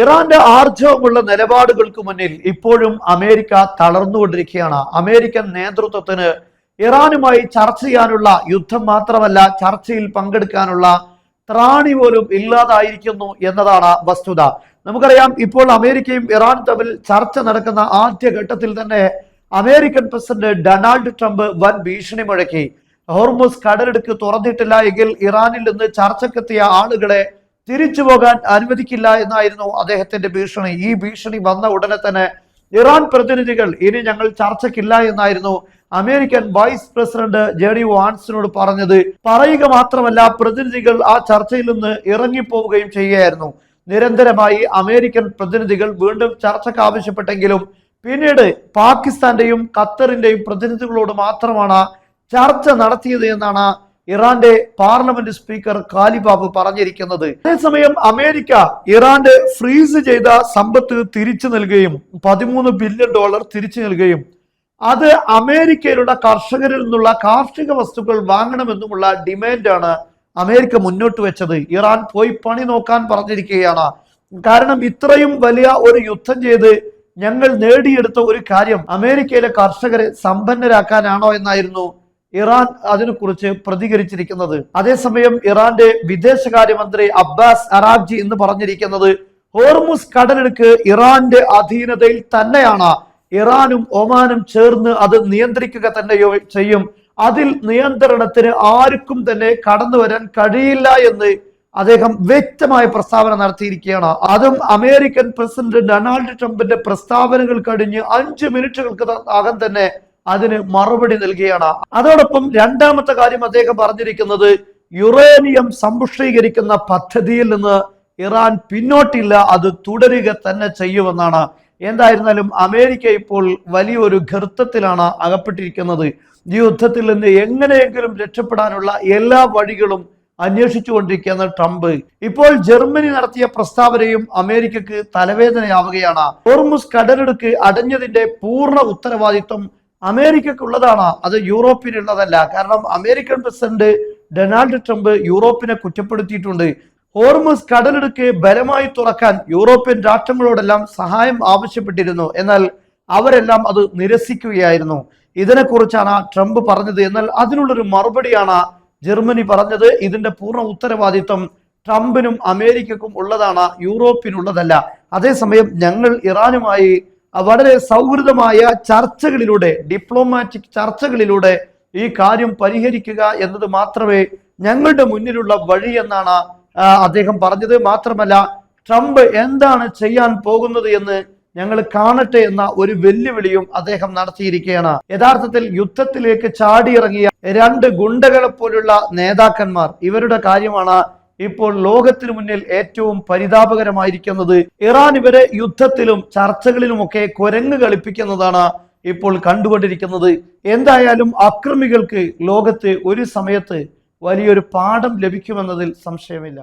ഇറാന്റെ ആർജവമുള്ള നിലപാടുകൾക്ക് മുന്നിൽ ഇപ്പോഴും അമേരിക്ക തളർന്നുകൊണ്ടിരിക്കുകയാണ്. അമേരിക്കൻ നേതൃത്വത്തിന് ഇറാനുമായി ചർച്ച ചെയ്യാനുള്ള, യുദ്ധം മാത്രമല്ല ചർച്ചയിൽ പങ്കെടുക്കാനുള്ള ത്രാണി പോലും ഇല്ലാതായിരിക്കുന്നു എന്നതാണ് വസ്തുത. നമുക്കറിയാം, ഇപ്പോൾ അമേരിക്കയും ഇറാനും തമ്മിൽ ചർച്ച നടക്കുന്ന ആദ്യ ഘട്ടത്തിൽ തന്നെ അമേരിക്കൻ പ്രസിഡന്റ് ഡൊണാൾഡ് ട്രംപ് വൻ ഭീഷണി മുഴക്കി. ഹോർമുസ് കടലിടുക്ക് തുറന്നിട്ടില്ല എങ്കിൽ ഇറാനിൽ നിന്ന് ചർച്ചക്കെത്തിയ ആളുകളെ തിരിച്ചു പോകാൻ അനുവദിക്കില്ല എന്നായിരുന്നു അദ്ദേഹത്തിന്റെ ഭീഷണി. ഈ ഭീഷണി വന്ന ഉടനെ തന്നെ ഇറാൻ പ്രതിനിധികൾ ഇനി ഞങ്ങൾ ചർച്ചയ്ക്കില്ല എന്നായിരുന്നു അമേരിക്കൻ വൈസ് പ്രസിഡന്റ് JD വാൻസിനോട് പറഞ്ഞത്. പറയുക മാത്രമല്ല, പ്രതിനിധികൾ ആ ചർച്ചയിൽ നിന്ന് ഇറങ്ങിപ്പോവുകയും ചെയ്യുകയായിരുന്നു. നിരന്തരമായി അമേരിക്കൻ പ്രതിനിധികൾ വീണ്ടും ചർച്ചയ്ക്ക് ആവശ്യപ്പെട്ടെങ്കിലും പിന്നീട് പാകിസ്ഥാന്റെയും ഖത്തറിന്റെയും പ്രതിനിധികളോട് മാത്രമാണ് ചർച്ച നടത്തിയത് എന്നാണ് ഇറാന്റെ പാർലമെന്റ് സ്പീക്കർ ഖാലിബാബ് പറഞ്ഞിരിക്കുന്നത്. അതേസമയം അമേരിക്ക ഇറാന്റെ ഫ്രീസ് ചെയ്ത സമ്പത്ത് തിരിച്ചു നൽകുകയും $13 ബില്യൺ തിരിച്ചു നൽകുകയും അത് അമേരിക്കയിലുള്ള കർഷകരിൽ നിന്നുള്ള കാർഷിക വസ്തുക്കൾ വാങ്ങണമെന്നുമുള്ള ഡിമാൻഡാണ് അമേരിക്ക മുന്നോട്ട് വെച്ചത്. ഇറാൻ പോയി പണി നോക്കാൻ പറഞ്ഞിരിക്കുകയാണ്. കാരണം ഇത്രയും വലിയ ഒരു യുദ്ധം ചെയ്ത് ഞങ്ങൾ നേടിയെടുത്ത ഒരു കാര്യം അമേരിക്കയിലെ കർഷകരെ സമ്പന്നരാക്കാനാണോ എന്നായിരുന്നു ഇറാൻ അതിനെക്കുറിച്ച് പ്രതികരിച്ചിരിക്കുന്നത്. അതേസമയം ഇറാന്റെ വിദേശകാര്യമന്ത്രി അബ്ബാസ് അറാഖ്ചി എന്ന് പറഞ്ഞിരിക്കുന്നത് ഹോർമുസ് കടലിടുക്ക് ഇറാന്റെ അധീനതയിൽ തന്നെയാണ്. ഇറാനും ഒമാനും ചേർന്ന് അത് നിയന്ത്രിക്കുക തന്നെ ചെയ്യും. അതിൽ നിയന്ത്രണത്തിന് ആർക്കും തന്നെ കടന്നു വരാൻ കഴിയില്ല എന്ന് അദ്ദേഹം വ്യക്തമായ പ്രസ്താവന നടത്തിയിരിക്കുകയാണ്. അതും അമേരിക്കൻ പ്രസിഡന്റ് ഡൊണാൾഡ് ട്രംപിന്റെ പ്രസ്താവനകൾ കഴിഞ്ഞ് 5 മിനിറ്റുകൾക്ക് അകം തന്നെ അതിന് മറുപടി നൽകുകയാണ്. അതോടൊപ്പം രണ്ടാമത്തെ കാര്യം അദ്ദേഹം പറഞ്ഞിരിക്കുന്നത് യുറേനിയം സമ്പുഷ്ടീകരിക്കുന്ന പദ്ധതിയിൽ നിന്ന് ഇറാൻ പിന്നോട്ടില്ല, അത് തുടരുക തന്നെ ചെയ്യുമെന്നാണ്. എന്തായിരുന്നാലും അമേരിക്ക ഇപ്പോൾ വലിയൊരു ഗർത്തത്തിലാണ് അകപ്പെട്ടിരിക്കുന്നത്. ഈ യുദ്ധത്തിൽ നിന്ന് എങ്ങനെയെങ്കിലും രക്ഷപ്പെടാനുള്ള എല്ലാ വഴികളും അന്വേഷിച്ചുകൊണ്ടിരിക്കുന്ന ട്രംപ് ഇപ്പോൾ ജർമ്മനി നടത്തിയ പ്രസ്താവനയും അമേരിക്കക്ക് തലവേദനയാവുകയാണ്. ഹോർമുസ് കടലിടുക്ക് അടഞ്ഞതിന്റെ പൂർണ്ണ ഉത്തരവാദിത്വം അമേരിക്കക്കുള്ളതാണ്, അത് യൂറോപ്പിനുള്ളതല്ല. കാരണം അമേരിക്കൻ പ്രസിഡന്റ് ഡൊണാൾഡ് ട്രംപ് യൂറോപ്പിനെ കുറ്റപ്പെടുത്തിയിട്ടുണ്ട്. ഹോർമുസ് കടലിടുക്ക് ബലമായി തുറക്കാൻ യൂറോപ്യൻ രാഷ്ട്രങ്ങളോടെല്ലാം സഹായം ആവശ്യപ്പെട്ടിരുന്നു. എന്നാൽ അവരെല്ലാം അത് നിരസിക്കുകയായിരുന്നു. ഇതിനെക്കുറിച്ചാണ് ട്രംപ് പറഞ്ഞത്. എന്നാൽ അതിനുള്ളൊരു മറുപടിയാണ് ജർമ്മനി പറഞ്ഞത്. ഇതിന്റെ പൂർണ്ണ ഉത്തരവാദിത്വം ട്രംപിനും അമേരിക്കക്കും ഉള്ളതാണ്, യൂറോപ്പിനുള്ളതല്ല. അതേസമയം ഞങ്ങൾ ഇറാനുമായി വളരെ സൗഹൃദമായ ചർച്ചകളിലൂടെ, ഡിപ്ലോമാറ്റിക് ചർച്ചകളിലൂടെ ഈ കാര്യം പരിഹരിക്കുക എന്നത് മാത്രമേ ഞങ്ങളുടെ മുന്നിലുള്ള വഴി എന്നാണ് അദ്ദേഹം പറഞ്ഞത്. മാത്രമല്ല, ട്രംപ് എന്താണ് ചെയ്യാൻ പോകുന്നത് എന്ന് ഞങ്ങൾ കാണട്ടെ എന്ന ഒരു വെല്ലുവിളിയും അദ്ദേഹം നടത്തിയിരിക്കുകയാണ്. യഥാർത്ഥത്തിൽ യുദ്ധത്തിലേക്ക് ചാടിയിറങ്ങിയ 2 ഗുണ്ടകളെ പോലുള്ള നേതാക്കന്മാർ, ഇവരുടെ കാര്യമാണ് ഇപ്പോൾ ലോകത്തിനു മുന്നിൽ ഏറ്റവും പരിതാപകരമായിരിക്കുന്നത്. ഇറാൻ ഇവരെ യുദ്ധത്തിലും ചർച്ചകളിലുമൊക്കെ കുരങ്ങ് കളിപ്പിക്കുന്നതാണ് ഇപ്പോൾ കണ്ടുകൊണ്ടിരിക്കുന്നത്. എന്തായാലും അക്രമികൾക്ക് ലോകത്ത് ഒരു സമയത്ത് വലിയൊരു പാഠം ലഭിക്കുമെന്നതിൽ സംശയമില്ല.